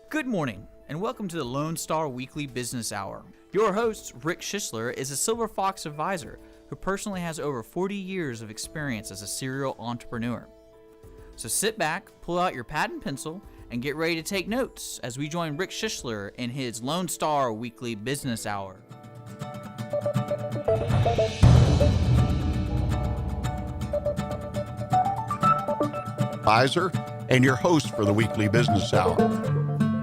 Good morning, and welcome to the Lone Star Weekly Business Hour. Your host, Rick Schissler, is a Silver Fox advisor who personally has over 40 years of experience as a serial entrepreneur. So sit back, pull out your pad and pencil, and get ready to take notes as we join Rick Schissler in his Lone Star Weekly Business Hour. Advisor and your host for the Weekly Business Hour.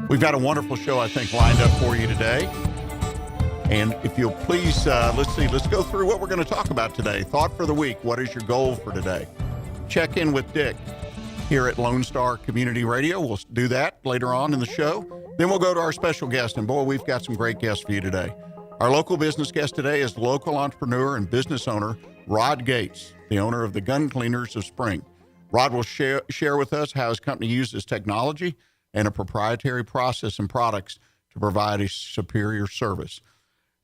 We've got a wonderful show, I think, lined up for you today. And if you'll please, let's go through what we're going to talk about today. Thought for the week. What is your goal for today? Check in with Dick here at Lone Star Community Radio. We'll do that later on in the show. Then we'll go to our special guest. And boy, we've got some great guests for you today. Our local business guest today is local entrepreneur and business owner, Rod Gates, the owner of the Gun Cleaners of Spring. Rod will share with us how his company uses technology and a proprietary process and products to provide a superior service.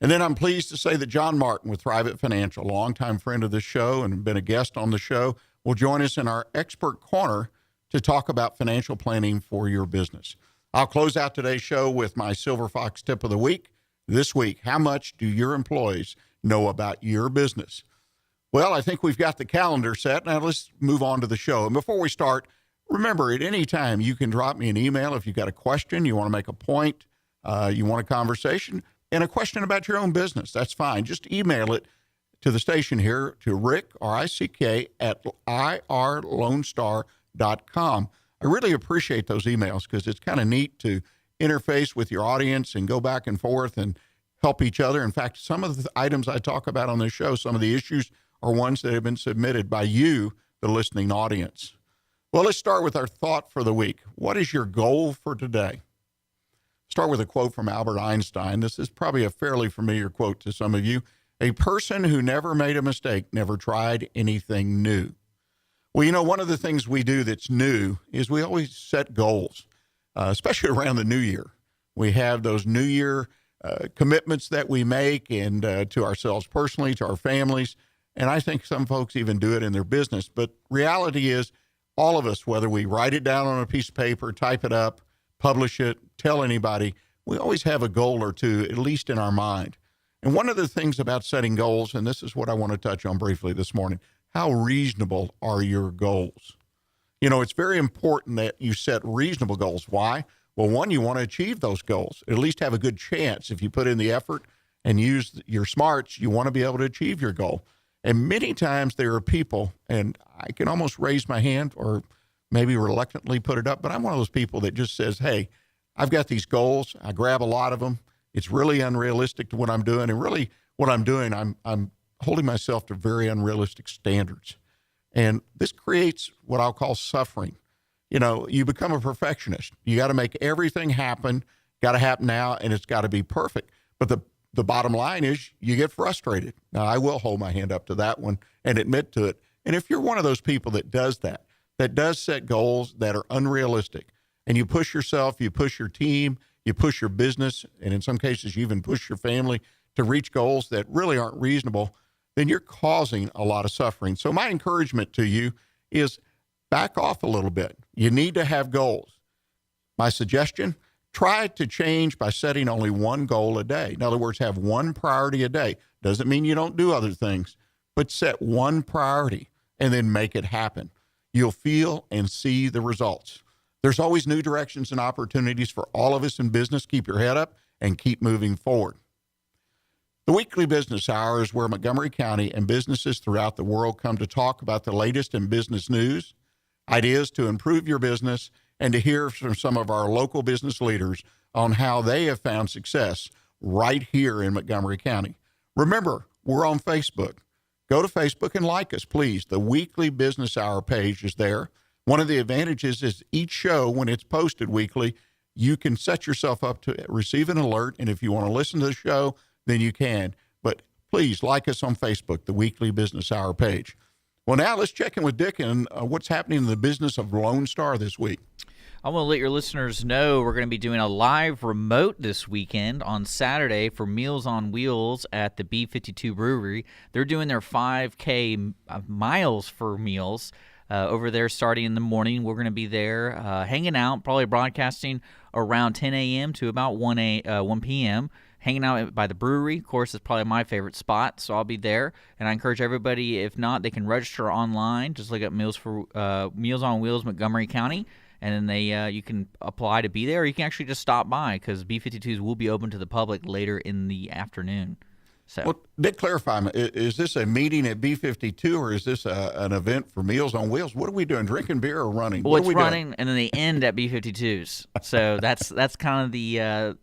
And then I'm pleased to say that John Martin with Thrivent Financial, a longtime friend of this show and been a guest on the show, will join us in our expert corner to talk about financial planning for your business. I'll close out today's show with my Silver Fox tip of the week. This week, how much do your employees know about your business? Well, I think we've got the calendar set. Now let's move on to the show. And before we start, remember, at any time, you can drop me an email if you've got a question, you want to make a point, you want a conversation, and a question about your own business. That's fine. Just email it to the station here, to Rick, R-I-C-K, at irlonestar.com. I really appreciate those emails because it's kind of neat to interface with your audience and go back and forth and help each other. In fact, some of the items I talk about on this show, some of the issues are ones that have been submitted by you, the listening audience. Well, let's start with our thought for the week. What is your goal for today? Start with a quote from Albert Einstein. This is probably a fairly familiar quote to some of you. A person who never made a mistake never tried anything new. Well, you know, one of the things we do that's new is we always set goals, especially around the new year. We have those new year commitments that we make and to ourselves personally, to our families. And I think some folks even do it in their business. But reality is, all of us, whether we write it down on a piece of paper, type it up, publish it, tell anybody, we always have a goal or two, at least in our mind. And one of the things about setting goals, and this is what I want to touch on briefly this morning, how reasonable are your goals? You know, it's very important that you set reasonable goals. Why? Well, one, you want to achieve those goals, at least have a good chance. If you put in the effort and use your smarts, you want to be able to achieve your goal. And many times there are people, and I can almost raise my hand or maybe reluctantly put it up, but I'm one of those people that just says, hey, I've got these goals. I grab a lot of them. It's really unrealistic to what I'm doing. And really what I'm doing, I'm holding myself to very unrealistic standards. And this creates what I'll call suffering. You know, you become a perfectionist. You got to make everything happen, got to happen now, and it's got to be perfect. But the bottom line is you get frustrated. Now, I will hold my hand up to that one and admit to it. And if you're one of those people that does set goals that are unrealistic, and you push yourself, you push your team, you push your business, and in some cases you even push your family to reach goals that really aren't reasonable, then you're causing a lot of suffering. So my encouragement to you is back off a little bit. You need to have goals. My suggestion, try to change by setting only one goal a day. In other words, have one priority a day. Doesn't mean you don't do other things, but set one priority and then make it happen. You'll feel and see the results. There's always new directions and opportunities for all of us in business. Keep your head up and keep moving forward. The Weekly Business Hour is where Montgomery County and businesses throughout the world come to talk about the latest in business news, ideas to improve your business, and to hear from some of our local business leaders on how they have found success right here in Montgomery County. Remember, we're on Facebook. Go to Facebook and like us, please. The Weekly Business Hour page is there. One of the advantages is each show, when it's posted weekly, you can set yourself up to receive an alert. And if you want to listen to the show, then you can. But please like us on Facebook, the Weekly Business Hour page. Well, now let's check in with Dick and what's happening in the business of Lone Star this week. I want to let your listeners know we're going to be doing a live remote this weekend on Saturday for Meals on Wheels at the B52 Brewery. They're doing their 5K miles for meals. over there starting in the morning. We're going to be there hanging out, probably broadcasting around 10 a.m. to about 1 p.m., hanging out by the brewery. Of course, it's probably my favorite spot, so I'll be there. And I encourage everybody, if not, they can register online. Just look up Meals on Wheels, Montgomery County, and then you can apply to be there, or you can actually just stop by because B-52s will be open to the public later in the afternoon. So, well, Dick, clarify, is this a meeting at B-52 or is this an event for Meals on Wheels? What are we doing, drinking beer or running? Well, it's running, and then they end at B-52s. So that's kind of the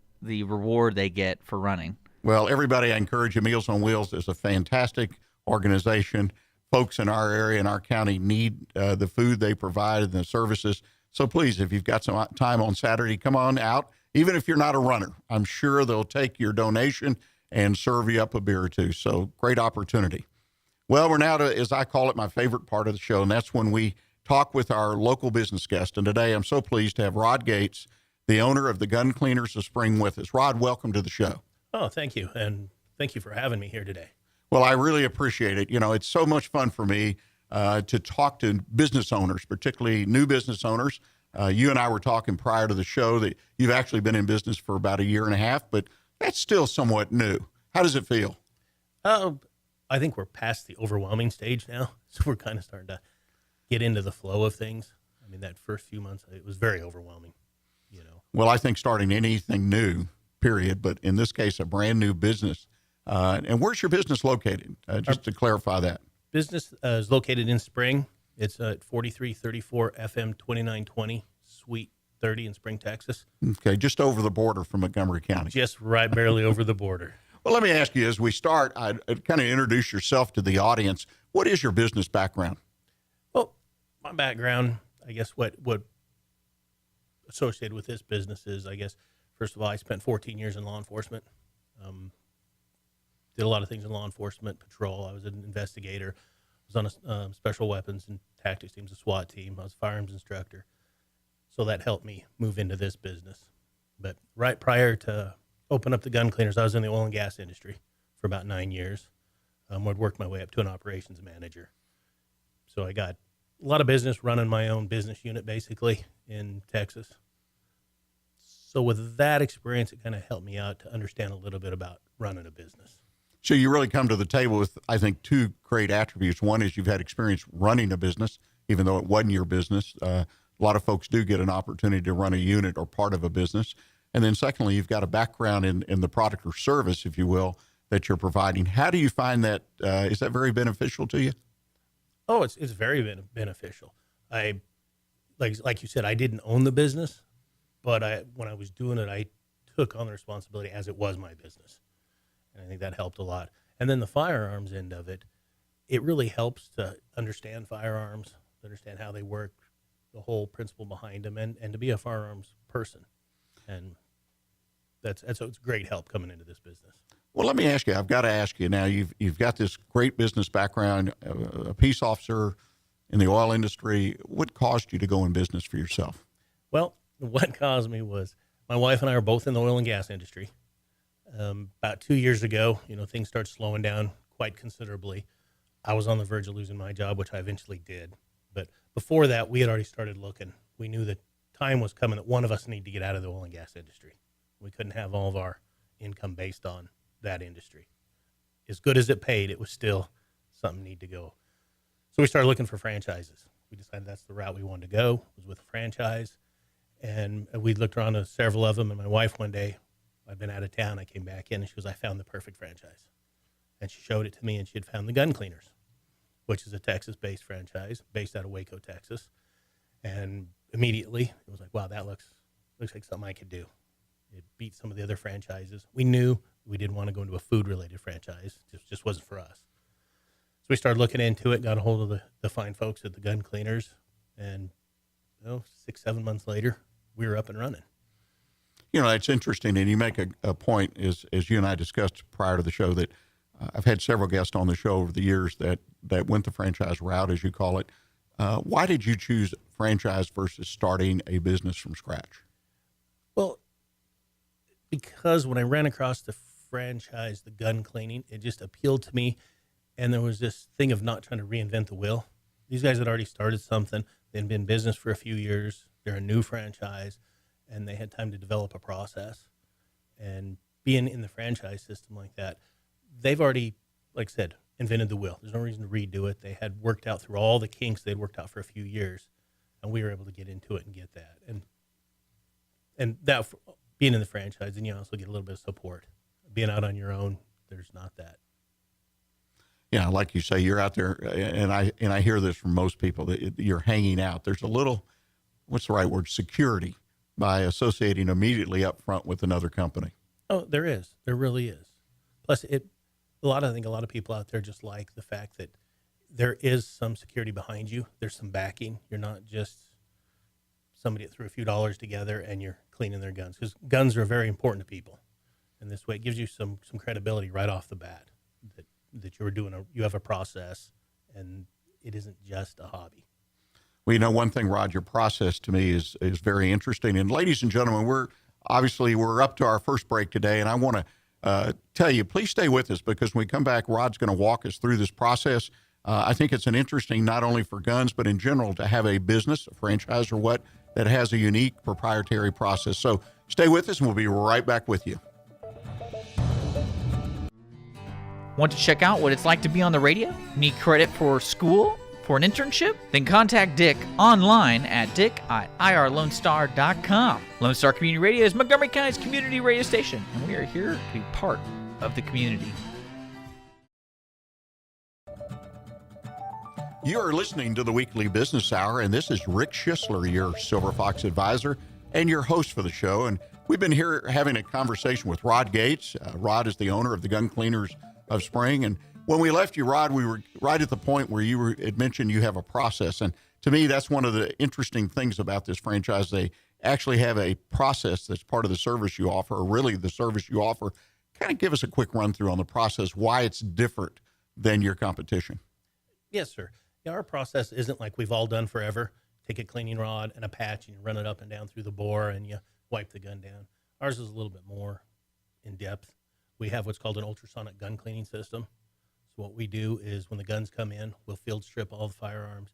reward they get for running. Well, everybody, I encourage you. Meals on Wheels is a fantastic organization. Folks in our area, in our county, need the food they provide and the services. So please, if you've got some time on Saturday, come on out. Even if you're not a runner, I'm sure they'll take your donation and serve you up a beer or two. So great opportunity. Well, we're now to, as I call it, my favorite part of the show, and that's when we talk with our local business guest. And today I'm so pleased to have Rod Gates, the owner of the Gun Cleaners of Spring, with us. Rod, welcome to the show. Oh, thank you. And thank you for having me here today. Well, I really appreciate it. You know, it's so much fun for me to talk to business owners, particularly new business owners. You and I were talking prior to the show that you've actually been in business for about a year and a half, but that's still somewhat new. How does it feel? I think we're past the overwhelming stage now. So we're kind of starting to get into the flow of things. I mean, that first few months, it was very overwhelming, you know. Well, I think starting anything new, period, but in this case, a brand new business. And where's your business located? Just to clarify that. Business is located in Spring. It's at 4334 FM 2920, Suite 30 in Spring, Texas. Okay, just over the border from Montgomery County. Just right barely over the border. Well, let me ask you, as we start, I'd kind of introduce yourself to the audience. What is your business background? Well, my background, I guess what associated with this business is, I guess, first of all, I spent 14 years in law enforcement. Did a lot of things in law enforcement, patrol. I was an investigator. I was on a special weapons and tactics teams, a SWAT team. I was a firearms instructor. So that helped me move into this business. But right prior to open up the Gun Cleaners, I was in the oil and gas industry for about 9 years. I'd worked my way up to an operations manager. So I got a lot of business running my own business unit, basically, in Texas. So with that experience, it kind of helped me out to understand a little bit about running a business. So you really come to the table with, I think, two great attributes. One is you've had experience running a business, even though it wasn't your business. A lot of folks do get an opportunity to run a unit or part of a business. And then secondly, you've got a background in the product or service, if you will, that you're providing. How do you find that? Is that very beneficial to you? Oh, it's very beneficial. Like you said, I didn't own the business, but when I was doing it, I took on the responsibility as it was my business. And I think that helped a lot. And then the firearms end of it, it really helps to understand firearms, understand how they work, the whole principle behind them, and to be a firearms person. And so it's great help coming into this business. Well, let me ask you, I've got to ask you now, you've got this great business background, a peace officer in the oil industry. What caused you to go in business for yourself? Well, what caused me was my wife and I are both in the oil and gas industry. About 2 years ago, things started slowing down quite considerably. I was on the verge of losing my job, which I eventually did. But before that, we had already started looking. We knew that time was coming that one of us needed to get out of the oil and gas industry. We couldn't have all of our income based on that industry. As good as it paid, it was still something need to go. So we started looking for franchises. We decided that's the route we wanted to go, was with a franchise. And we looked around to several of them. And my wife one day, I'd been out of town. I came back in and she goes, I found the perfect franchise. And she showed it to me and she had found the Gun Cleaners, which is a Texas-based franchise based out of Waco, Texas. And immediately it was like, wow, that looks like something I could do. It beat some of the other franchises. We knew we didn't want to go into a food-related franchise. It just wasn't for us. So we started looking into it, got a hold of the fine folks at the Gun Cleaners, and 6-7 months later, we were up and running. It's interesting, and you make a point, as you and I discussed prior to the show, that I've had several guests on the show over the years that went the franchise route, as you call it. Why did you choose franchise versus starting a business from scratch? Well, because when I ran across the franchise, the gun cleaning, it just appealed to me. And there was this thing of not trying to reinvent the wheel. These guys had already started something. They'd been in business for a few years. They're a new franchise, and they had time to develop a process. And being in the franchise system like that, they've already, like I said, invented the wheel. There's no reason to redo it. They had worked out through all the kinks they'd worked out for a few years, and we were able to get into it and get that. And that, being in the franchise, and you also get a little bit of support. Being out on your own, there's not that. Yeah, like you say, you're out there, and I hear this from most people, that you're hanging out. There's a little, what's the right word, security by associating immediately up front with another company. Oh, there is. There really is. Plus, I think a lot of people out there just like the fact that there is some security behind you. There's some backing. You're not just somebody that threw a few dollars together and you're cleaning their guns, because guns are very important to people. And this way, it gives you some credibility right off the bat that you have a process, and it isn't just a hobby. Well, you know, one thing, Rod, your process to me is very interesting. And ladies and gentlemen, we're up to our first break today, and I want to tell you, please stay with us, because when we come back, Rod's going to walk us through this process. I think it's an interesting, not only for guns, but in general, to have a business, a franchise or what, that has a unique proprietary process. So stay with us, and we'll be right back with you. Want to check out what it's like to be on the radio? Need credit for school? For an internship? Then contact Dick online at dick@irlonestar.com. Lone Star Community Radio is Montgomery County's community radio station, and we are here to be part of the community. You are listening to the Weekly Business Hour, and this is Rick Schissler, your Silver Fox advisor and your host for the show. And we've been here having a conversation with Rod Gates. Rod is the owner of the Gun Cleaners of Spring. And when we left you, Rod, we were right at the point where you had mentioned you have a process. And to me, that's one of the interesting things about this franchise. They actually have a process that's part of the service you offer, or really the service you offer. Kind of give us a quick run through on the process, why it's different than your competition. Yes, sir. Yeah, our process isn't like we've all done forever. Take a cleaning rod and a patch and you run it up and down through the bore and you wipe the gun down. Ours is a little bit more in depth. We have what's called an ultrasonic gun cleaning system. So what we do is when the guns come in, we'll field strip all the firearms,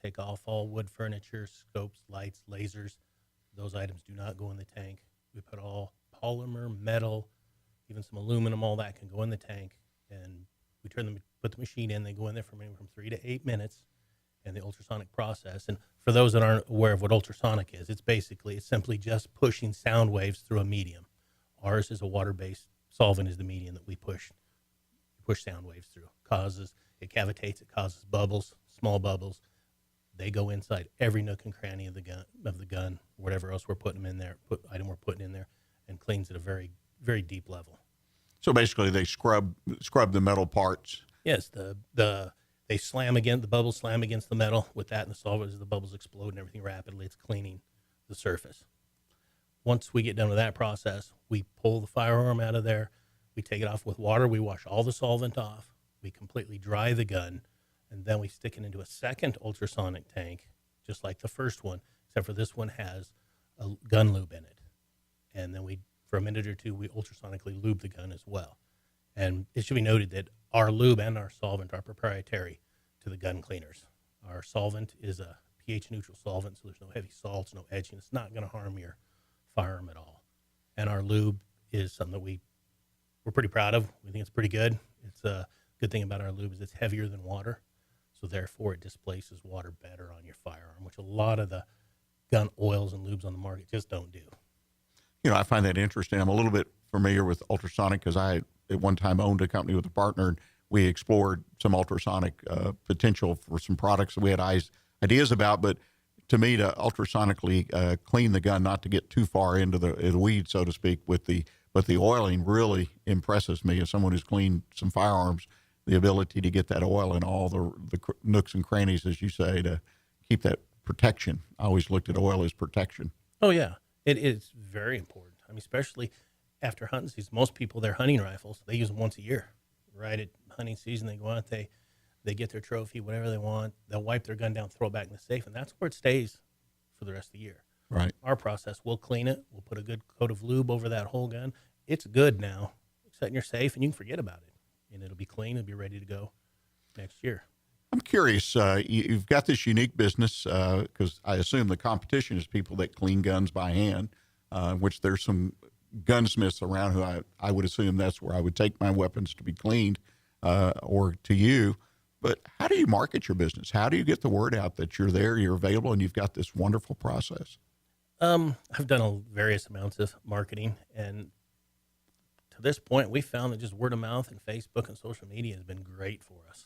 take off all wood furniture, scopes, lights, lasers. Those items do not go in the tank. We put all polymer, metal, even some aluminum, all that can go in the tank. And we put the machine in. They go in there from anywhere from 3 to 8 minutes in the ultrasonic process. And for those that aren't aware of what ultrasonic is, it's simply just pushing sound waves through a medium. Ours is a water-based solvent is the medium that we push sound waves through. It cavitates, it causes bubbles, small bubbles. They go inside every nook and cranny of the gun, whatever else we're putting them in there, item we're putting in there, and cleans at a very, very deep level. So basically, they scrub the metal parts. Yes, the bubbles slam against the metal. With that and the solvent, as the bubbles explode and everything rapidly, it's cleaning the surface. Once we get done with that process, we pull the firearm out of there. We take it off with water. We wash all the solvent off. We completely dry the gun, and then we stick it into a second ultrasonic tank, just like the first one, except for this one has a gun lube in it. And then for a minute or two, we ultrasonically lube the gun as well. And it should be noted that our lube and our solvent are proprietary to the gun cleaners. Our solvent is a pH neutral solvent, so there's no heavy salts, no etching. It's not going to harm your firearm at all. And our lube is something that we're pretty proud of. We think it's pretty good. It's a good thing about our lube is it's heavier than water, so therefore it displaces water better on your firearm, which a lot of the gun oils and lubes on the market just don't do. You know, I find that interesting. I'm a little bit familiar with ultrasonic because I at one time owned a company with a partner, and we explored some ultrasonic potential for some products that we had ideas about. But to me, to ultrasonically clean the gun, not to get too far into the weeds, so to speak, but the oiling really impresses me as someone who's cleaned some firearms. The ability to get that oil in all the nooks and crannies, as you say, to keep that protection. I always looked at oil as protection. Oh yeah, it is very important. I mean, especially after hunting season. Most people, their hunting rifles, they use them once a year. Right at hunting season, they go out, they get their trophy, whatever they want. They'll wipe their gun down, throw it back in the safe, and that's where it stays for the rest of the year. Right. Our process, we'll clean it. We'll put a good coat of lube over that whole gun. It's good now. Set in your safe, and you can forget about it. And it'll be clean. It'll be ready to go next year. I'm curious. You've got this unique business because I assume the competition is people that clean guns by hand, which there's some gunsmiths around who I would assume that's where I would take my weapons to be cleaned or to you. But how do you market your business? How do you get the word out that you're there, you're available, and you've got this wonderful process? I've done various amounts of marketing, and to this point, we found that just word of mouth and Facebook and social media has been great for us.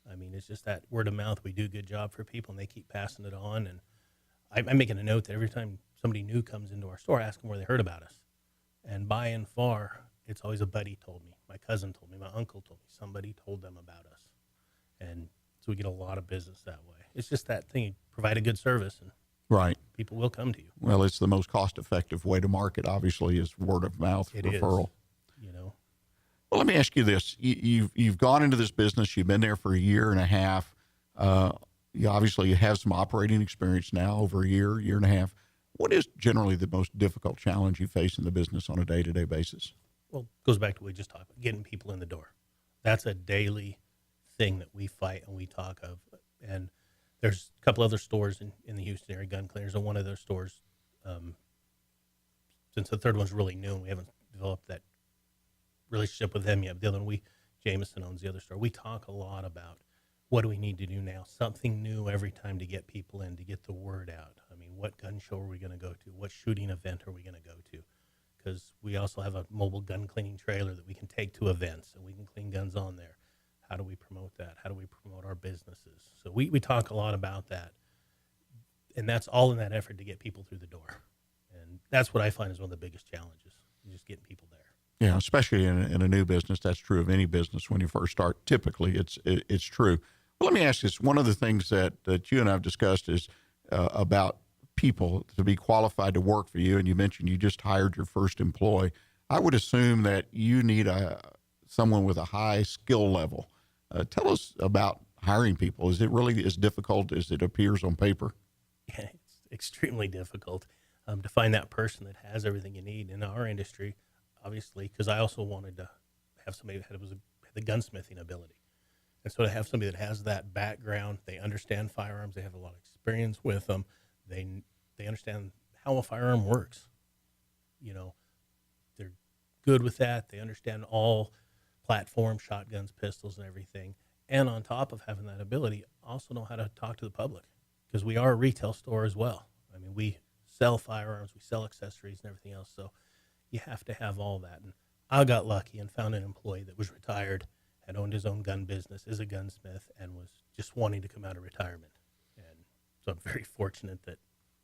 I mean, it's just that word of mouth. We do a good job for people, and they keep passing it on. And I'm making a note that every time somebody new comes into our store, I ask them where they heard about us. And by and far, it's always a buddy told me, my cousin told me, my uncle told me, somebody told them about us. And so we get a lot of business that way. It's just that thing, you provide a good service, and right, people will come to you. Well, it's the most cost-effective way to market, obviously, is word of mouth referral. Well, let me ask you this. You've gone into this business. You've been there for a year and a half. You obviously have some operating experience now, over a year and a half. What is generally the most difficult challenge you face in the business on a day-to-day basis? Well, it goes back to what we just talked about, getting people in the door. That's a daily thing that we fight and we talk of. And there's a couple other stores in the Houston area, gun cleaners, and one of those stores, since the third one's really new and we haven't developed that relationship with them yet. The other one, Jameson owns the other store. We talk a lot about what do we need to do now, something new every time to get people in, to get the word out. I mean, what gun show are we going to go to? What shooting event are we going to go to? Because we also have a mobile gun cleaning trailer that we can take to events, and we can clean guns on there. How do we promote that? How do we promote our businesses? So we talk a lot about that, and that's all in that effort to get people through the door. And that's what I find is one of the biggest challenges, is just getting people there. Yeah, especially in a new business. That's true of any business when you first start. Typically, it's true. Well, let me ask this. One of the things that you and I have discussed is about people to be qualified to work for you, and you mentioned you just hired your first employee. I would assume that you need someone with a high skill level. Tell us about hiring people. Is it really as difficult as it appears on paper? Yeah, it's extremely difficult to find that person that has everything you need in our industry. Obviously, because I also wanted to have somebody that had the gunsmithing ability. And so to have somebody that has that background, they understand firearms, they have a lot of experience with them, they understand how a firearm works. They're good with that. They understand all platforms, shotguns, pistols, and everything. And on top of having that ability, also know how to talk to the public, because we are a retail store as well. I mean, we sell firearms, we sell accessories and everything else. So you have to have all that. And I got lucky and found an employee that was retired, had owned his own gun business, is a gunsmith, and was just wanting to come out of retirement. And so I'm very fortunate that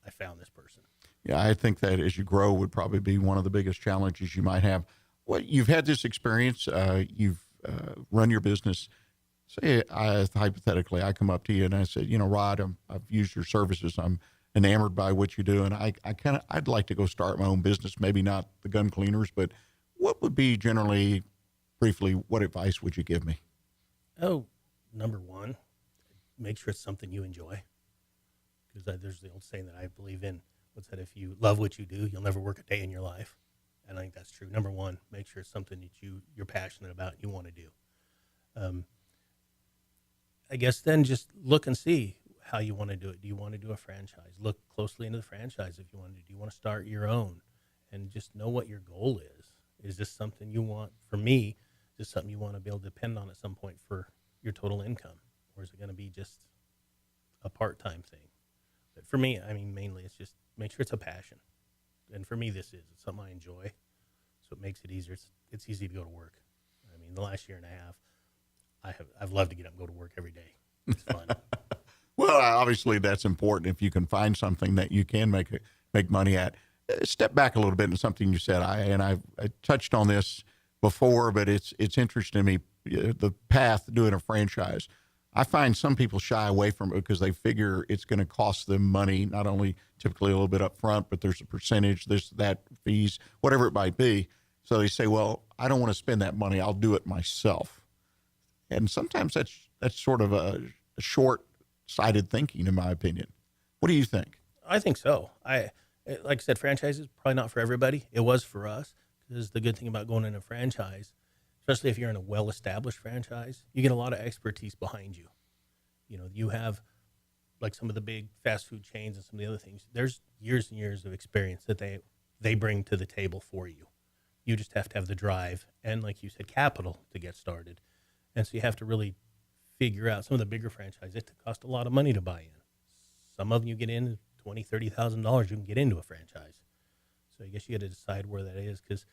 I found this person. Yeah, I think that as you grow would probably be one of the biggest challenges you might have. Well, you've had this experience. You've run your business. Say, hypothetically, I come up to you and I said, Rod, I've used your services. I'm enamored by what you do, and I'd like to go start my own business. Maybe not the gun cleaners, but what would be generally, briefly, what advice would you give me? Oh, number one, make sure it's something you enjoy, because there's the old saying that I believe in. What's that? If you love what you do, you'll never work a day in your life. And I think that's true. Number one, make sure it's something that you're passionate about, you want to do. I guess then just look and see how you want to do it. Do you want to do a franchise? Look closely into the franchise if you want to. Do you want to start your own? And just know what your goal is. Is this something you want? For me, is this something you want to be able to depend on at some point for your total income? Or is it going to be just a part-time thing? But for me, I mean, mainly it's just make sure it's a passion. And for me, it's something I enjoy. So it makes it easier. It's easy to go to work. I mean, the last year and a half, I've loved to get up and go to work every day. It's fun. Well, obviously that's important. If you can find something that you can make money at. Step back a little bit into something you said. I touched on this before, but it's interesting to me, the path to doing a franchise. I find some people shy away from it because they figure it's going to cost them money, not only typically a little bit up front, but there's a percentage, that, fees, whatever it might be. So they say, well, I don't want to spend that money. I'll do it myself. And sometimes that's sort of a short-sighted thinking, in my opinion. What do you think? I think so. Like I said, franchises, probably not for everybody. It was for us, because the good thing about going in a franchise, especially if you're in a well-established franchise, you get a lot of expertise behind you. You have like some of the big fast food chains and some of the other things. There's years and years of experience that they bring to the table for you. You just have to have the drive and, like you said, capital to get started. And so you have to really figure out some of the bigger franchises. It costs a lot of money to buy in. Some of them you get in $20,000, $30,000, you can get into a franchise. So I guess you got to decide where that is, because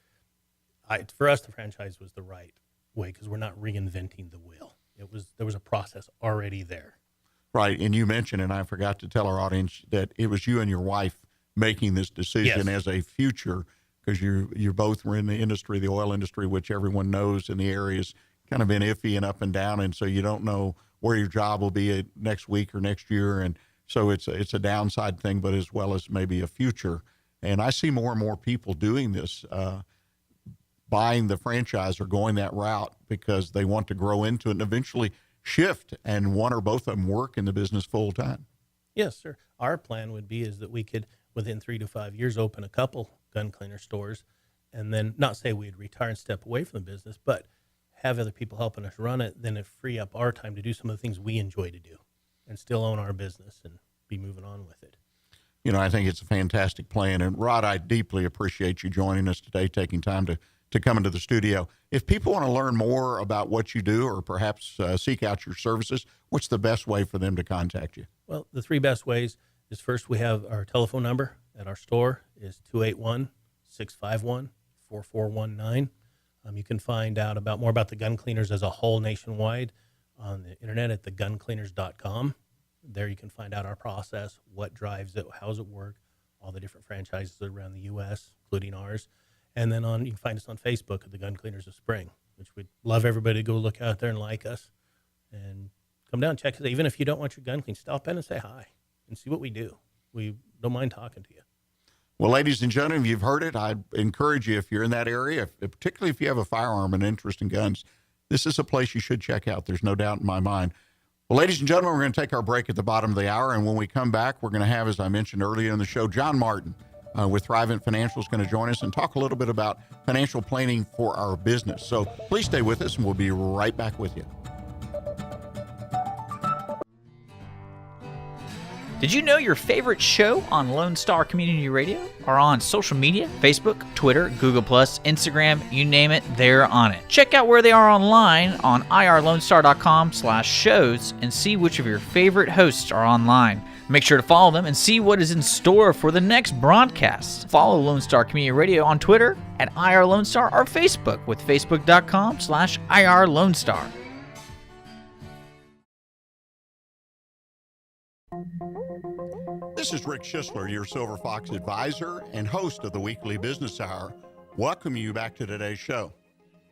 for us, the franchise was the right way, because we're not reinventing the wheel. There was a process already there. Right. And you mentioned, and I forgot to tell our audience, that it was you and your wife making this decision as a future, because you both were in the industry, the oil industry, which everyone knows in the area is kind of been iffy and up and down. And so you don't know where your job will be next week or next year. And so it's a downside thing, but as well as maybe a future. And I see more and more people doing this, buying the franchise or going that route because they want to grow into it and eventually shift, and one or both of them work in the business full time. Yes, sir. Our plan would be is that we could, within 3 to 5 years, open a couple gun cleaner stores, and then not say we'd retire and step away from the business, but have other people helping us run it. Then it free up our time to do some of the things we enjoy to do and still own our business and be moving on with it. I think it's a fantastic plan. And Rod, I deeply appreciate you joining us today, taking time to come into the studio. If people want to learn more about what you do, or perhaps seek out your services, what's the best way for them to contact you? Well, the 3 best ways is, first, we have our telephone number at our store is 281-651-4419. You can find out more about the gun cleaners as a whole nationwide on the internet at theguncleaners.com. There you can find out our process, what drives it, how does it work, all the different franchises around the U.S., including ours. And then you can find us on Facebook at the Gun Cleaners of Spring, which we'd love everybody to go look out there and like us and come down and check us. Even if you don't want your gun cleaned, stop in and say hi and see what we do. We don't mind talking to you. Well, ladies and gentlemen, you've heard it. I encourage you, if you're in that area, particularly if you have a firearm and interest in guns, this is a place you should check out. There's no doubt in my mind. Well, ladies and gentlemen, we're going to take our break at the bottom of the hour. And when we come back, we're going to have, as I mentioned earlier in the show, John Martin with Thrivent Financial is going to join us and talk a little bit about financial planning for our business. So please stay with us, and we'll be right back with you. Did you know your favorite show on Lone Star Community Radio are on social media? Facebook, Twitter, Google+, Instagram, you name it, they're on it. Check out where they are online on irlonestar.com/shows and see which of your favorite hosts are online. Make sure to follow them and see what is in store for the next broadcast. Follow Lone Star Community Radio on Twitter at IRLoneStar or Facebook with facebook.com/IRLoneStar. This is Rick Schissler, your Silver Fox advisor and host of the Weekly Business Hour. Welcome you back to today's show.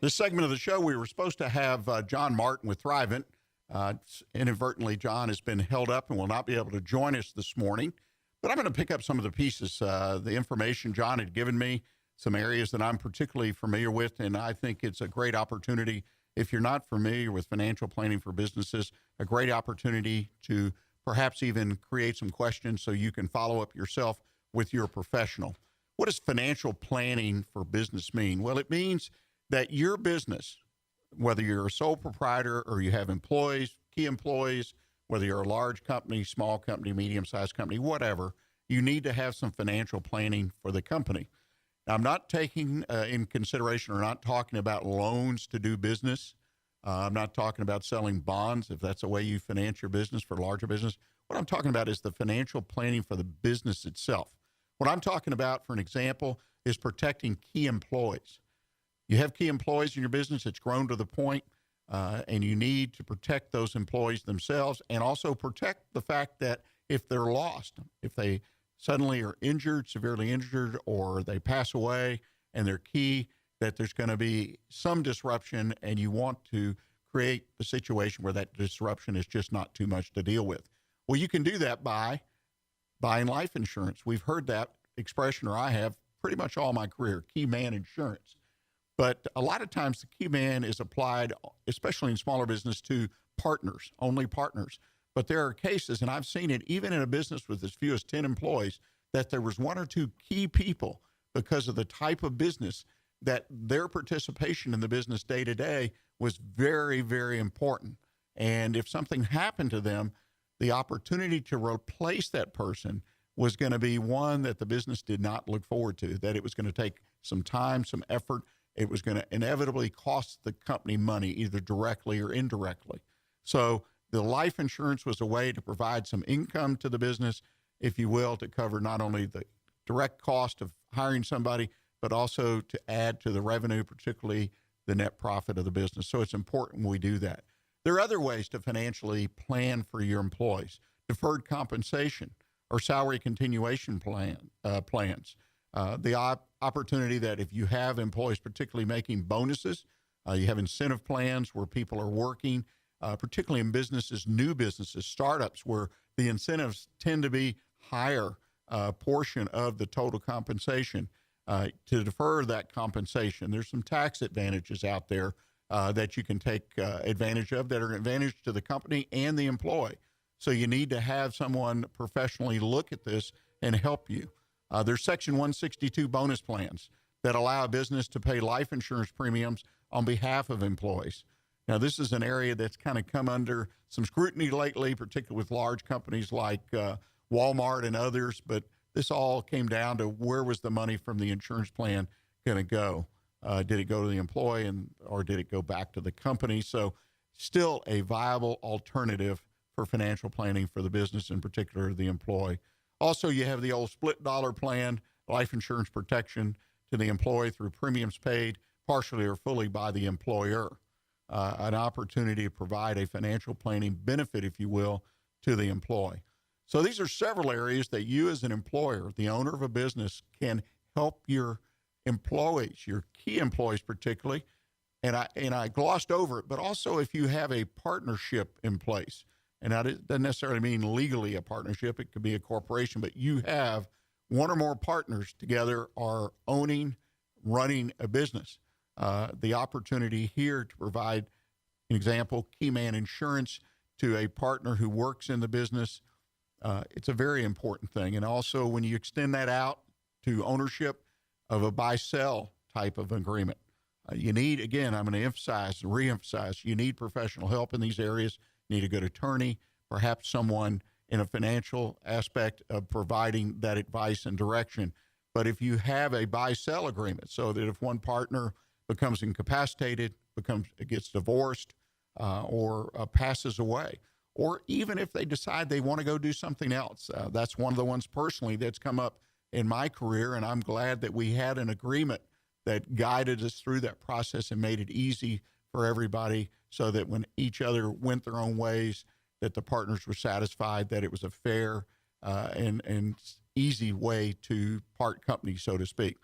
This segment of the show, we were supposed to have John Martin with Thrivent. Inadvertently, John has been held up and will not be able to join us this morning. But I'm going to pick up some of the pieces, the information John had given me, some areas that I'm particularly familiar with, and I think it's a great opportunity. If you're not familiar with financial planning for businesses, a great opportunity to perhaps even create some questions so you can follow up yourself with your professional. What does financial planning for business mean? Well, it means that your business, whether you're a sole proprietor or you have employees, key employees, whether you're a large company, small company, medium-sized company, whatever, you need to have some financial planning for the company. Now, I'm not taking in consideration or not talking about loans to do business. I'm not talking about selling bonds, if that's the way you finance your business for larger business. What I'm talking about is the financial planning for the business itself. What I'm talking about, for an example, is protecting key employees. You have key employees in your business. It's grown to the point, and you need to protect those employees themselves and also protect the fact that if they're lost, if they suddenly are injured, severely injured, or they pass away and they're key, that there's going to be some disruption, and you want to create a situation where that disruption is just not too much to deal with. Well, you can do that by buying life insurance. We've heard that expression, or I have pretty much all my career, key man insurance. But a lot of times the key man is applied, especially in smaller business, to partners, only partners. But there are cases, and I've seen it even in a business with as few as 10 employees, that there was 1 or 2 key people because of the type of business that their participation in the business day to day was very, very important. And if something happened to them, the opportunity to replace that person was going to be one that the business did not look forward to, that it was going to take some time, some effort. It was going to inevitably cost the company money, either directly or indirectly. So the life insurance was a way to provide some income to the business, if you will, to cover not only the direct cost of hiring somebody, but also to add to the revenue, particularly the net profit of the business. So it's important we do that. There are other ways to financially plan for your employees. Deferred compensation or salary continuation plans. The opportunity that if you have employees particularly making bonuses, you have incentive plans where people are working, particularly in businesses, new businesses, startups, where the incentives tend to be higher portion of the total compensation. To defer that compensation, there's some tax advantages out there that you can take advantage of that are an advantage to the company and the employee. So you need to have someone professionally look at this and help you. There's Section 162 bonus plans that allow a business to pay life insurance premiums on behalf of employees. Now, this is an area that's kind of come under some scrutiny lately, particularly with large companies like Walmart and others, but this all came down to where was the money from the insurance plan going to go? Did it go to the employee or did it go back to the company? So still a viable alternative for financial planning for the business, in particular the employee. Also, you have the old split dollar plan, life insurance protection to the employee through premiums paid partially or fully by the employer. An opportunity to provide a financial planning benefit, if you will, to the employee. So these are several areas that you as an employer, the owner of a business, can help your employees, your key employees particularly. And I glossed over it, but also if you have a partnership in place, and that doesn't necessarily mean legally a partnership, it could be a corporation, but you have one or more partners together are owning, running a business. The opportunity here to provide an example, key man insurance to a partner who works in the business, it's a very important thing. And also when you extend that out to ownership of a buy-sell type of agreement, you need, again, I'm going to emphasize and reemphasize, you need professional help in these areas. You need a good attorney, perhaps someone in a financial aspect of providing that advice and direction. But if you have a buy-sell agreement, so that if one partner becomes incapacitated, gets divorced, or passes away, or even if they decide they want to go do something else, that's one of the ones personally that's come up in my career, and I'm glad that we had an agreement that guided us through that process and made it easy for everybody so that when each other went their own ways, that the partners were satisfied that it was a fair and easy way to part company, so to speak.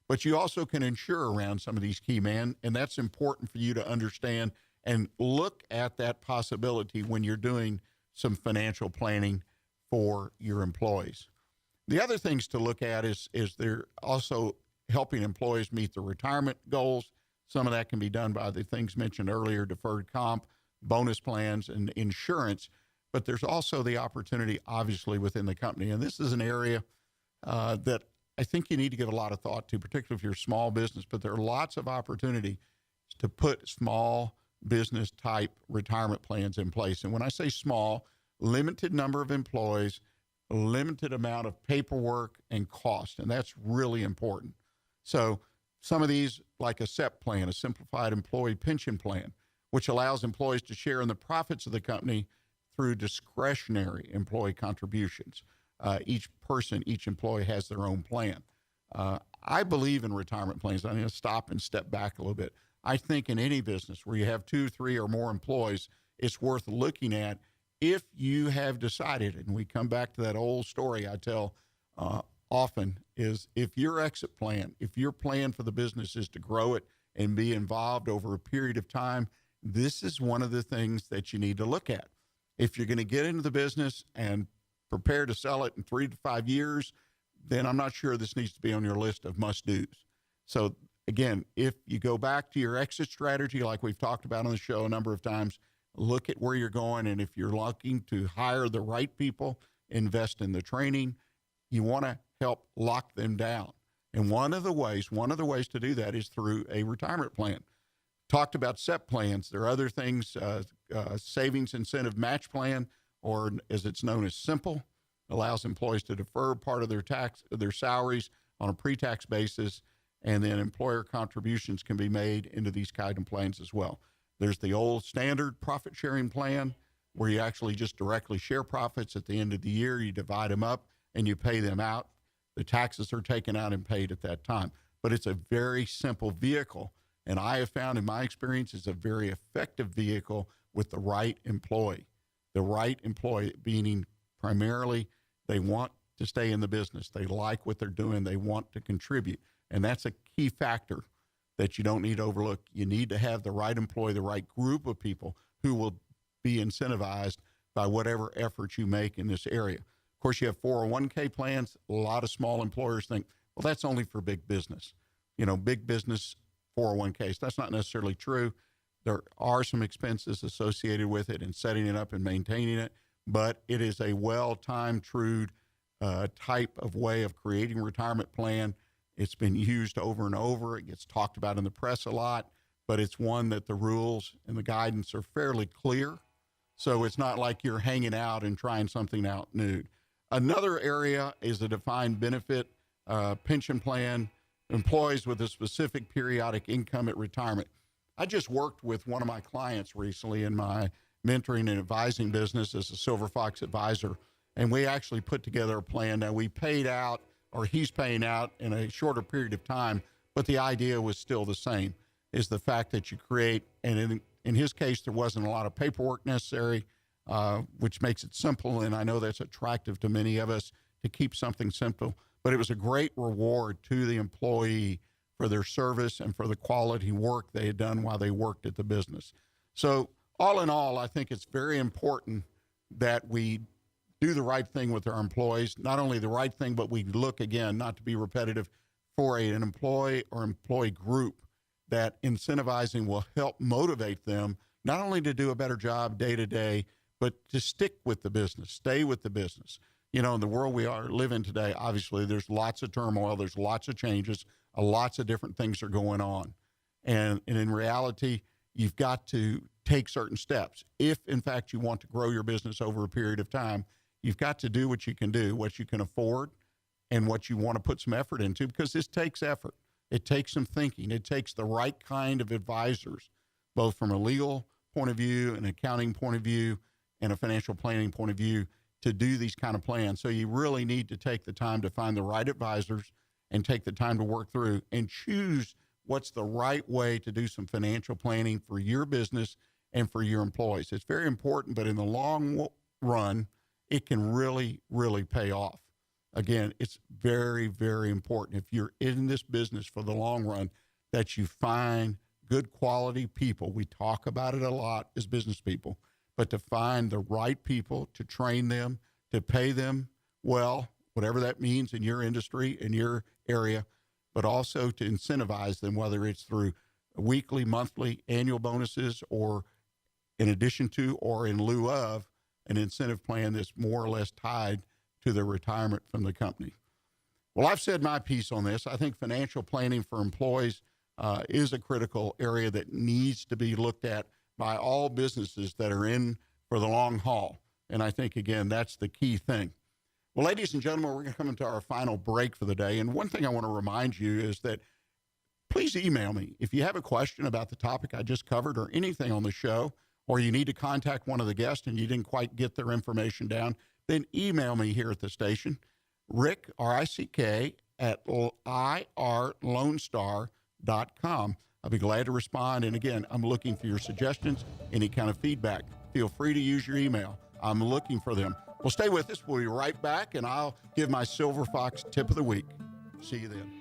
But you also can insure around some of these key men, and that's important for you to understand and look at that possibility when you're doing some financial planning for your employees. The other things to look at is they're also helping employees meet their retirement goals. Some of that can be done by the things mentioned earlier, deferred comp, bonus plans, and insurance. But there's also the opportunity, obviously, within the company. And this is an area that I think you need to give a lot of thought to, particularly if you're a small business. But there are lots of opportunity to put small business type retirement plans in place. And when I say small, limited number of employees, limited amount of paperwork and cost. And that's really important. So some of these, like a SEP plan, a simplified employee pension plan, which allows employees to share in the profits of the company through discretionary employee contributions. Each employee has their own plan. I believe in retirement plans. I'm going to stop and step back a little bit. I think in any business where you have 2, 3, or more employees, it's worth looking at if you have decided, and we come back to that old story I tell often, is if your exit plan, if your plan for the business is to grow it and be involved over a period of time, this is one of the things that you need to look at. If you're going to get into the business and prepare to sell it in 3 to 5 years, then I'm not sure this needs to be on your list of must-dos. So again, if you go back to your exit strategy, like we've talked about on the show a number of times, look at where you're going. And if you're looking to hire the right people, invest in the training, you want to help lock them down. And one of the ways to do that is through a retirement plan. Talked about SEP plans. There are other things savings incentive match plan, or as it's known as SIMPLE, allows employees to defer part of their salaries on a pre-tax basis, and then employer contributions can be made into these kind of plans as well. There's the old standard profit sharing plan, where you actually just directly share profits at the end of the year. You divide them up and you pay them out. The taxes are taken out and paid at that time. But it's a very simple vehicle, and I have found in my experience it's a very effective vehicle with the right employee. The right employee meaning primarily they want to stay in the business. They like what they're doing. They want to contribute. And that's a key factor that you don't need to overlook. You need to have the right employee, the right group of people who will be incentivized by whatever efforts you make in this area. Of course, you have 401k plans. A lot of small employers think, well, that's only for big business. Big business 401ks. That's not necessarily true. There are some expenses associated with it and setting it up and maintaining it, but it is a well-timed, true type of way of creating a retirement plan. It's been used over and over. It gets talked about in the press a lot, but it's one that the rules and the guidance are fairly clear. So it's not like you're hanging out and trying something out new. Another area is the defined benefit pension plan, employees with a specific periodic income at retirement. I just worked with one of my clients recently in my mentoring and advising business as a Silver Fox advisor, and we actually put together a plan that we paid out, or he's paying out in a shorter period of time, but the idea was still the same, is the fact that you create, and in his case, there wasn't a lot of paperwork necessary, which makes it simple, and I know that's attractive to many of us to keep something simple, but it was a great reward to the employee for their service and for the quality work they had done while they worked at the business. So all in all, I think it's very important that we do the right thing with our employees, not only the right thing, but we look, again, not to be repetitive, for an employee or employee group that incentivizing will help motivate them not only to do a better job day to day, but to stick with the business, stay with the business. In the world we live in today, obviously there's lots of turmoil, there's lots of changes, lots of different things are going on. And in reality, you've got to take certain steps. If, in fact, you want to grow your business over a period of time, you've got to do what you can do, what you can afford, and what you want to put some effort into, because this takes effort. It takes some thinking. It takes the right kind of advisors, both from a legal point of view, an accounting point of view, and a financial planning point of view, to do these kind of plans. So you really need to take the time to find the right advisors and take the time to work through and choose what's the right way to do some financial planning for your business and for your employees. It's very important, but in the long run, it can really, really pay off. Again, it's very, very important if you're in this business for the long run that you find good quality people. We talk about it a lot as business people, but to find the right people, to train them, to pay them well, whatever that means in your industry, in your area, but also to incentivize them, whether it's through weekly, monthly, annual bonuses, or in addition to or in lieu of an incentive plan that's more or less tied to their retirement from the company. Well, I've said my piece on this. I think financial planning for employees is a critical area that needs to be looked at by all businesses that are in for the long haul. And I think, again, that's the key thing. Well, ladies and gentlemen, we're going to come into our final break for the day. And one thing I want to remind you is that please email me. If you have a question about the topic I just covered or anything on the show, or you need to contact one of the guests and you didn't quite get their information down, then email me here at the station, Rick, R-I-C-K, at irlonestar.com. I'll be glad to respond. And again, I'm looking for your suggestions, any kind of feedback. Feel free to use your email. I'm looking for them. Well, stay with us. We'll be right back, and I'll give my Silver Fox tip of the week. See you then.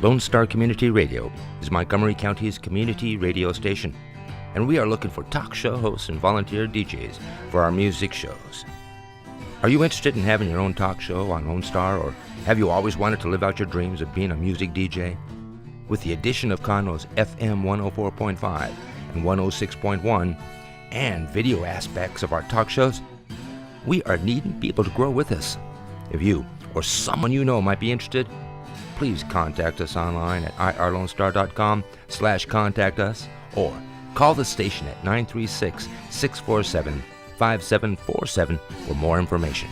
Lone Star Community Radio is Montgomery County's community radio station, and we are looking for talk show hosts and volunteer DJs for our music shows. Are you interested in having your own talk show on Lone Star, or have you always wanted to live out your dreams of being a music DJ? With the addition of Conroe's FM 104.5 and 106.1 and video aspects of our talk shows, we are needing people to grow with us. If you or someone you know might be interested, please contact us online at irlonestar.com/contact us or call the station at 936-647-5747 for more information.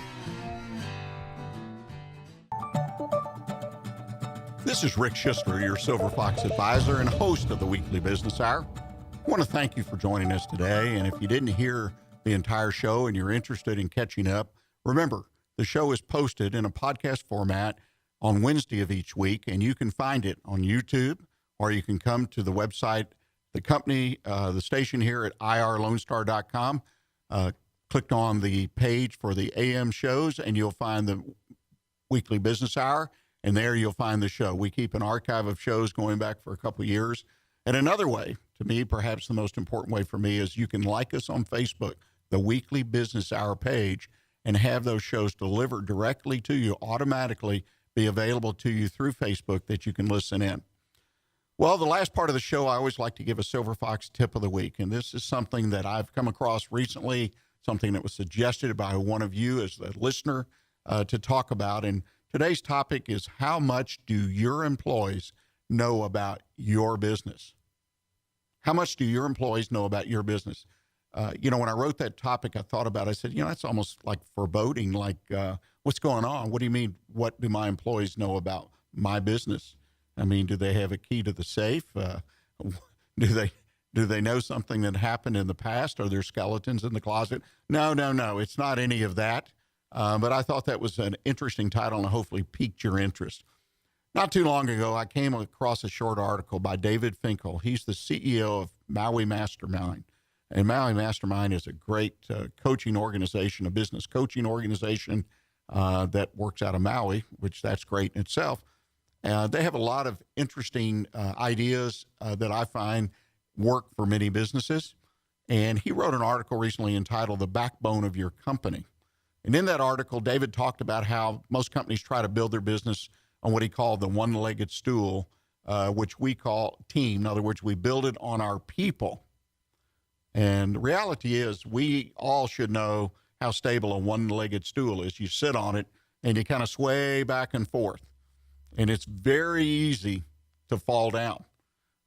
This is Rick Schissler, your Silver Fox advisor and host of the Weekly Business Hour. I want to thank you for joining us today. And if you didn't hear the entire show and you're interested in catching up, remember, the show is posted in a podcast format on Wednesday of each week, and you can find it on YouTube, or you can come to the website, the company, the station here at irlonestar.com. Click on the page for the AM shows, and you'll find the Weekly Business Hour, and there you'll find the show. We keep an archive of shows going back for a couple of years. And another way, to me, perhaps the most important way for me, is you can like us on Facebook, the Weekly Business Hour page, and have those shows delivered directly to you, automatically be available to you through Facebook that you can listen in. Well, the last part of the show, I always like to give a Silver Fox tip of the week. And this is something that I've come across recently, something that was suggested by one of you as the listener to talk about. And today's topic is, how much do your employees know about your business? How much do your employees know about your business? When I wrote that topic, I thought about it. I said, that's almost like foreboding, like, what's going on? What do you mean? What do my employees know about my business? I mean, do they have a key to the safe? Do they know something that happened in the past? Are there skeletons in the closet? No. It's not any of that. But I thought that was an interesting title and hopefully piqued your interest. Not too long ago, I came across a short article by David Finkel. He's the CEO of Maui Mastermind. And Maui Mastermind is a great coaching organization, a business coaching organization that works out of Maui, which that's great in itself. They have a lot of interesting ideas that I find work for many businesses. And he wrote an article recently entitled "The Backbone of Your Company." And in that article, David talked about how most companies try to build their business on what he called the one-legged stool, which we call team. In other words, we build it on our people. And the reality is, we all should know how stable a one-legged stool is. You sit on it and you kind of sway back and forth. And it's very easy to fall down.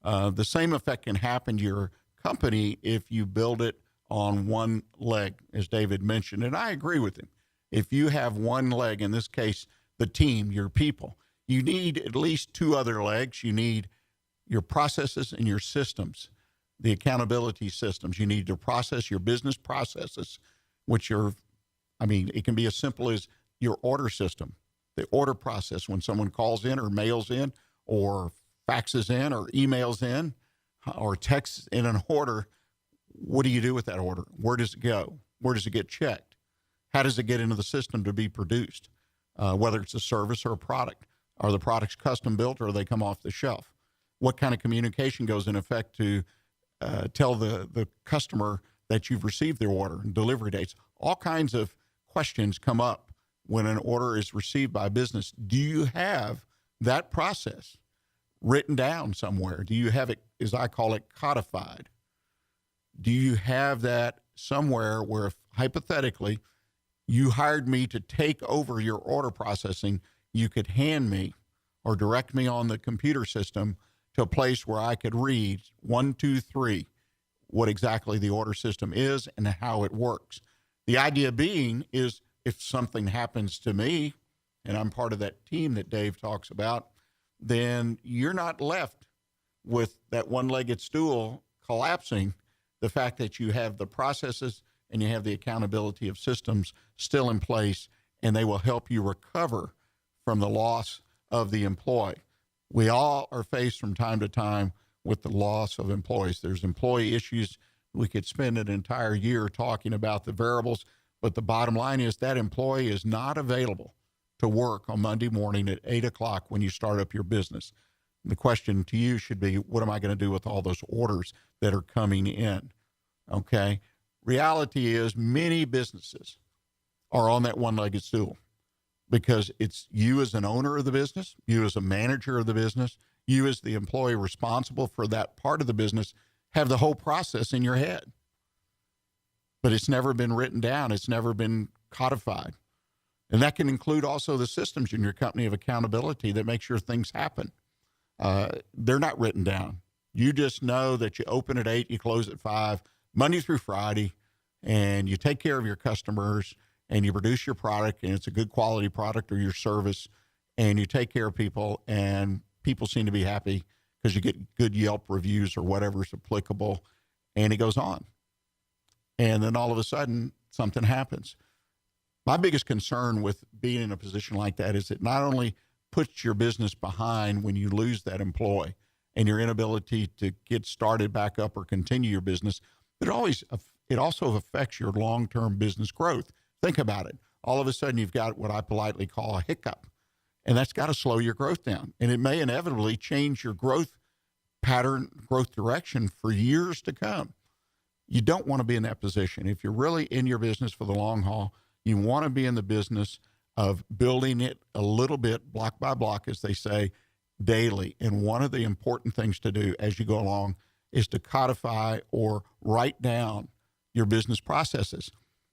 The same effect can happen to your company if you build it on one leg, as David mentioned. And I agree with him. If you have one leg, in this case, the team, your people, you need at least two other legs. You need your processes and your systems, the accountability systems. You need to process your business processes, which it can be as simple as your order system, the order process when someone calls in or mails in or faxes in or emails in or texts in an order. What do you do with that order? Where does it go? Where does it get checked? How does it get into the system to be produced? Whether it's a service or a product. Are the products custom built or they come off the shelf? What kind of communication goes in effect to tell the customer that you've received their order and delivery dates? All kinds of questions come up when an order is received by a business. Do you have that process written down somewhere? Do you have it, as I call it, codified? Do you have that somewhere where, if hypothetically you hired me to take over your order processing, you could hand me or direct me on the computer system to a place where I could read 1, 2, 3, what exactly the order system is and how it works. The idea being is, if something happens to me and I'm part of that team that Dave talks about, then you're not left with that one-legged stool collapsing. The fact that you have the processes and you have the accountability of systems still in place, and they will help you recover from the loss of the employee. We all are faced from time to time with the loss of employees. There's employee issues. We could spend an entire year talking about the variables, but the bottom line is that employee is not available to work on Monday morning at 8 o'clock when you start up your business. The question to you should be, what am I going to do with all those orders that are coming in? Okay. Reality is, many businesses are on that one-legged stool because it's you as an owner of the business, you as a manager of the business, you as the employee responsible for that part of the business have the whole process in your head. But it's never been written down. It's never been codified. And that can include also the systems in your company of accountability that make sure things happen. They're not written down. You just know that you open at 8, you close at 5, Monday through Friday, and you take care of your customers, and you produce your product, and it's a good quality product or your service, and you take care of people, and people seem to be happy because you get good Yelp reviews or whatever's applicable, and it goes on. And then all of a sudden, something happens. My biggest concern with being in a position like that is it not only puts your business behind when you lose that employee and your inability to get started back up or continue your business, but it also affects your long-term business growth. Think about it. All of a sudden, you've got what I politely call a hiccup, and that's got to slow your growth down. And it may inevitably change your growth pattern, growth direction for years to come. You don't want to be in that position. If you're really in your business for the long haul, you want to be in the business of building it a little bit, block by block, as they say, daily. And one of the important things to do as you go along is to codify or write down your business processes.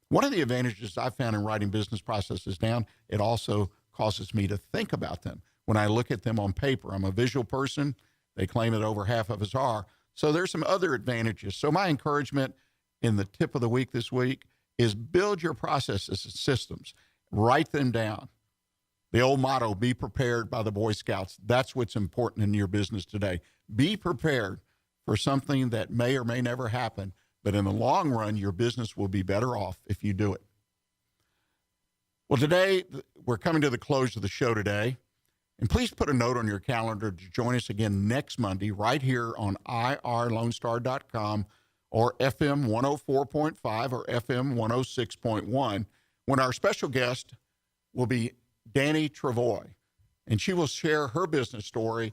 One of the advantages I've found in writing business processes down, it also causes me to think about them. When I look at them on paper, I'm a visual person. They claim that over half of us are. So there's some other advantages. So my encouragement in the tip of the week this week is build your processes and systems. Write them down. The old motto, be prepared by the Boy Scouts. That's what's important in your business today. Be prepared for something that may or may never happen, but in the long run, your business will be better off if you do it. Well, today, we're coming to the close of the show today. And please put a note on your calendar to join us again next Monday right here on irlonestar.com or FM 104.5 or FM 106.1, when our special guest will be Danny Travoy, and she will share her business story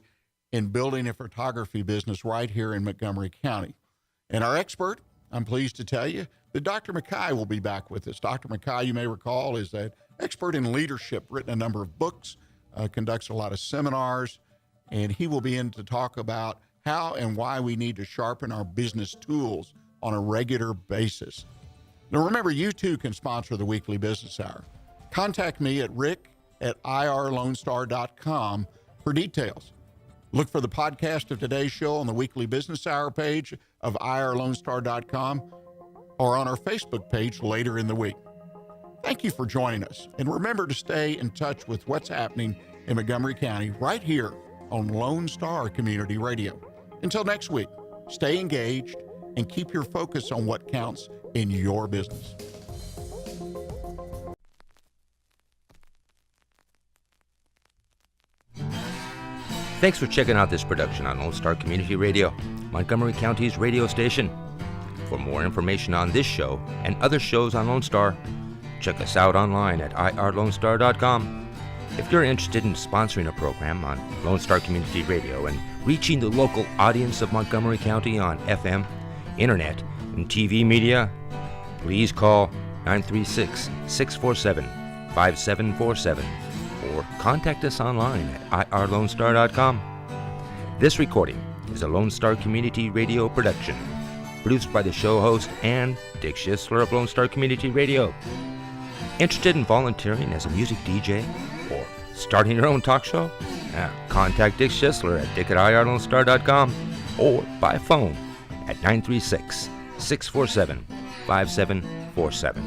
in building a photography business right here in Montgomery County. And our expert, I'm pleased to tell you, that Dr. Mackay will be back with us. Dr. Mackay, you may recall, is an expert in leadership, written a number of books, conducts a lot of seminars, and he will be in to talk about how and why we need to sharpen our business tools on a regular basis. Now, remember, you too can sponsor the Weekly Business Hour. Contact me at rick@irlonestar.com for details. Look for the podcast of today's show on the Weekly Business Hour page of irlonestar.com or on our Facebook page later in the week. Thank you for joining us, and remember to stay in touch with what's happening in Montgomery County right here on Lone Star Community Radio. Until next week, stay engaged and keep your focus on what counts in your business. Thanks for checking out this production on Lone Star Community Radio, Montgomery County's radio station. For more information on this show and other shows on Lone Star, check us out online at irlonestar.com. If you're interested in sponsoring a program on Lone Star Community Radio and reaching the local audience of Montgomery County on FM, internet, and TV media, please call 936-647-5747 or contact us online at irlonestar.com. This recording is a Lone Star Community Radio production, produced by the show host and Dick Schissler of Lone Star Community Radio. Interested in volunteering as a music DJ or starting your own talk show? Contact Dick Schissler at dick@irlonestar.com or by phone at 936-647-5747.